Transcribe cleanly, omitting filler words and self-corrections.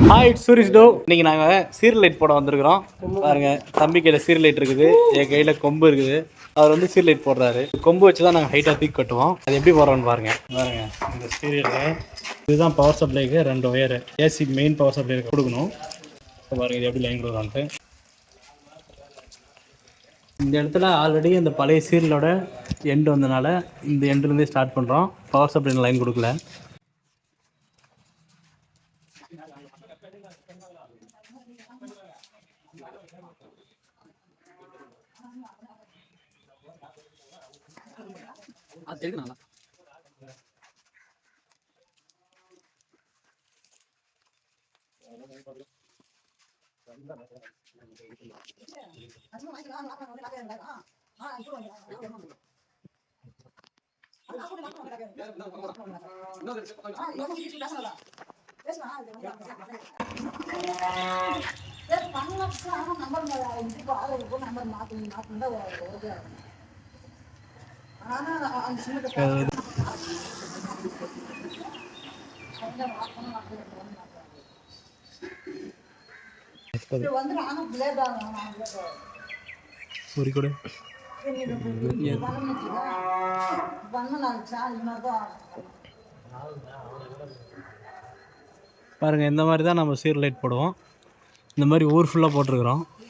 Hi it's சூரிஸ் to. இன்னைக்கு நாங்கள் serial light போட வந்திருக்கிறோம். பாருங்க, தம்பி கையில் சீரியல் லைட் இருக்குது, என் கையில் கொம்பு இருக்குது. அவர் வந்து சீரியல் லைட் போடுறாரு. கொம்பு வச்சு தான் நாங்கள் ஹைட்டாக தூக்கி கட்டுவோம். அது எப்படி போடுறோன்னு பாருங்க. பாருங்க, இந்த சீரியலுக்கு இதுதான் பவர் சப்ளைக்கு 2 ஒயரு. ஏசி மெயின் பவர் சப்ளைக்கு கொடுக்கணும். பாருங்க, இது எப்படி லைன் கொடுக்குறான்ட்டு. இந்த இடத்துல ஆல்ரெடி இந்த பழைய சீரியலோட எண்டு வந்தனால இந்த எண்டுலேருந்தே ஸ்டார்ட் பண்ணுறோம். பவர் சப்ளை லைன் கொடுக்கல. அது எடுக்கணும். பாருங்க, இந்த மாதிரி தான் நம்ம சீரியல் லைட் போடுவோம். இந்த மாதிரி ஊர் ஃபுல்லாக போட்டிருக்கிறோம்.